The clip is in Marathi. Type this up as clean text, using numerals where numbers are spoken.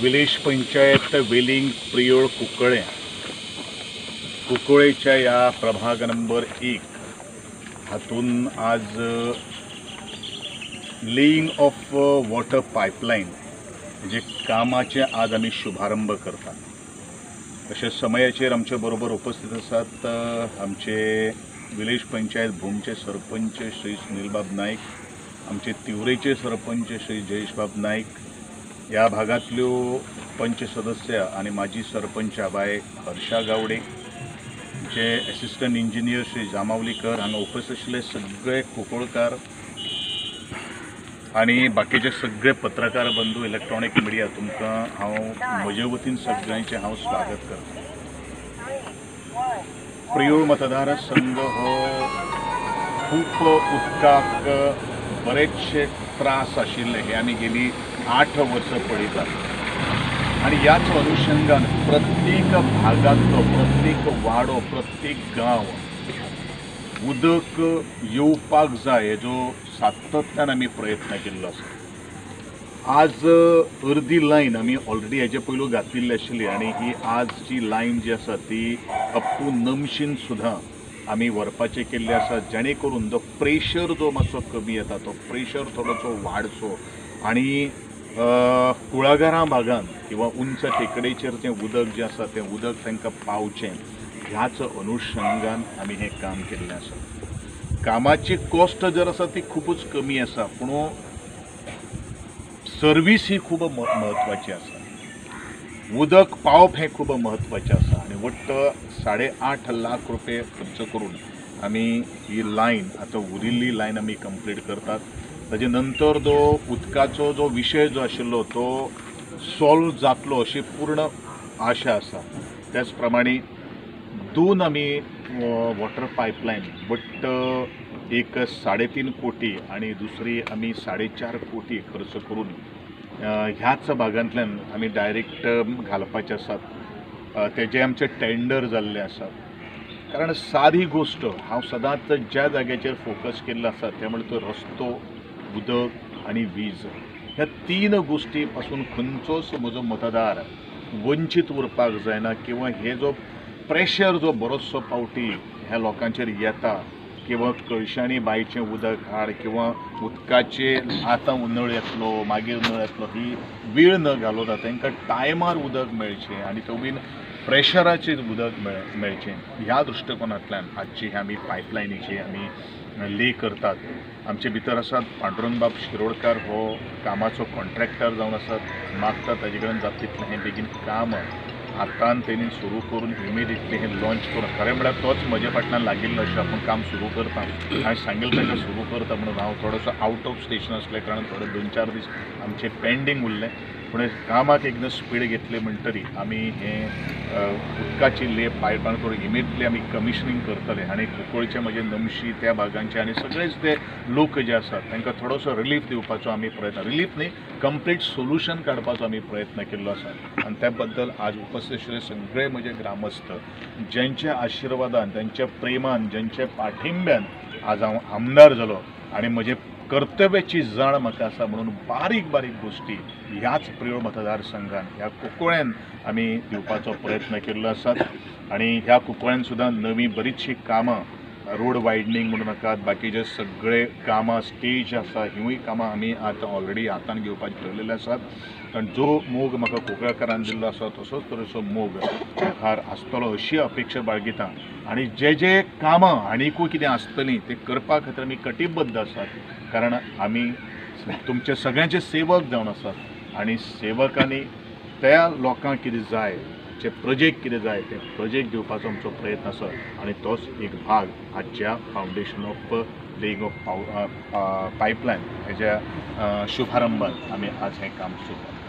विलेज पंचायत वेलिंग प्रियोळ कुकळेच्या या प्रभाग नंबर 1 हातून आज लेईंग ऑफ वॉटर पाईपलाईन म्हणजे कामाचे आज आम्ही शुभारंभ करता। तसेच समयाचेर आमचे बरोबर उपस्थित असतात आमचे विलेज पंचायत भूमचे सरपंच श्री सुनीलबाब नाईक, आमचे तिवरेचे सरपंच श्री जयेशबाब नाईक, या भागातल्यो पंच सदस्य आणि माजी सरपंच बाय हर्षा गावडे, जे असिस्टंट इंजिनियर श्री जामावलीकर हांगा उपस्थित आशिल्ले सगळे कुंकळकार आणि बाकीचे सगळे पत्रकार बंधू इलेक्ट्रॉनिक मिडिया तुमकां हांव म्हजे वतीन सगळ्यांचे हांव स्वागत करता। प्रियोळ मतदार संघ हो खूप उदकाक बरेचशे त्रास आशिल्ले हे आमी गेली 8 वर्सां पळयतात आणि याच अनुषंगान प्रत्येक भागातलो प्रत्येक वाडो प्रत्येक गांव उदक येवपाक जाय हेजो सातत्यान आमी प्रयत्न केल्लो आसा। आज अर्दी लायन आमी ऑलरेडी हेजे पयलू घातिल्ली आशिल्ली आणि ही आजची लायन जी आसा ती अप टू नमशीन सुद्दां आमी व्हरपाचें केल्लें आसा, जेणे करून जो प्रेशर जो मातसो कमी येता तो प्रेशर थोडोसो वाडचो आणि कुळागरां भागांत किंवा उंच टेकडेचेर जें उदक जें आसा तें उदक तांकां पावचें ह्याच अनुषंगान आमी हें काम केल्लें आसा। कामाची कॉस्ट जर आसा ती खूबच कमी आसा, पूण सर्वीस ही खूब महत्वाची आसा, उदक पावप हें खूब महत्वाचें आसा आणि वट्ट 8.5 लाख रुपये खर्च करून आमी ही लायन आतां उरिल्ली लायन आमी कंप्लीट करतात। ताजे नंतर जो उदकाचो जो विशय जो आशिल्लो तो सॉल्व जातलो अशी पूर्ण आशा आसा। त्याच प्रमाणे 2 आमी वॉटर पाईपलायन बट एक 3.5 कोटी आणि दुसरी आमी 4.5 कोटी खर्च करून ह्याच भागांतल्यान आमी डायरेक्ट घालपाचे आसात। तेजे आमचे टेंडर जाल्ले आसात। कारण सादी गोष्ट हांव सदांच ज्या जाग्याचेर फोकस केल्लो आसा ते म्हणजे तो रस्तो, उदक आणि वीज, ह्या 3 गोष्टी पासून खंयचोच म्हजो मतदार वंचित उरपाक जायना किंवा हे जो प्रेशर जो बरोचसो पावटी ह्या लोकांचेर येता किंवा कळशांनी बांयचें उदक हाड किंवा उदकाचे आतां नळ येतलो मागीर नळ येतलो ही वेळ न घालोवता तांकां टायमार उदक मेळचें आणि तो बीन प्रेशराचेर उदक मेळचें ह्या दृश्टिकोनांतल्यान आजची ही आमी पायपलायनीची आमी ले करतात। आमचे भितर आसात पांडुरंगबाब शिरोडकार हो कामाचो कॉन्ट्रॅक्टर जावन आसात, मागता ताजे कडेन जाता तितलें हें बेगीन काम आतां तेणी सुरू करून इमिडिएटली हें लॉन्च करून खरें म्हळ्यार तोच म्हजे फाटल्यान लागिल्लो अशें आपूण काम सुरू करता। हांवें सांगिल्लें ताका सुरू करता म्हणून हांव थोडोसो आउट ऑफ स्टेशन आसले कारण थोडे 2-4 दीस आमचे पेंडींग उरले, पूण कामाक एकदम स्पीड घेतले म्हणटरी आमी हें उदकाची ले पायपलायन करून इमिडिएटली आमी कमिशनिंग करतले आणि कुंकळचे म्हणजे नमशी त्या भागांचे आणि सगळेच ते लोक जे आसात तांकां थोडोसो रिलीफ दिवपाचो आमी प्रयत्न रिलीफ न्ही कंप्लीट सोल्युशन काडपाचो आमी प्रयत्न केल्लो आसा। आणि त्या बद्दल आज उपस्थित आशिल्ले सगळे म्हजे ग्रामस्थ ज्यांच्या आशिर्वादान त्यांच्या प्रेमान ज्यांच्या पाठिंब्यान आज हांव आमदार जालो आणि म्हजे कर्तव्याची जाण म्हाका आसा म्हणून बारीक बारीक गोष्टी ह्याच प्रियोळ मतदारसंघान ह्या कुंकळ्यान आमी दिवपाचो प्रयत्न केल्लो आसा। आणि ह्या कुंकळ्यान सुद्दां नवी बरीचशी कामां रोड वायडनींग म्हणूं नाकात बाकीचे सगळे कामां स्टेज आसा ह्यूय कामां आमी आतां ऑलरेडी हातान घेवपाचे ठरलेले आसात। कारण जो मोग म्हाका कुंकळकारान दिल्लो आसा तसोच तरेचो मोग मुखार आसतलो अशी अपेक्षा बाळगिता आणि जे जे कामां आनीकूय कितें आसतलीं ते करपा खातीर आमी कटिबद्ध आसात, कारण आमी तुमचे सगळ्यांचे सेवक जावन आसात आणि सेवकांनी त्या लोकांक कितें जाय जे प्रोजेक्ट कितें जाय ते प्रोजेक्ट दिवपाचो आमचो प्रयत्न आसा आणि तोच एक भाग आजच्या foundation of laying of pipeline हेज्या शुभारंभान आमी आज हें काम सुरू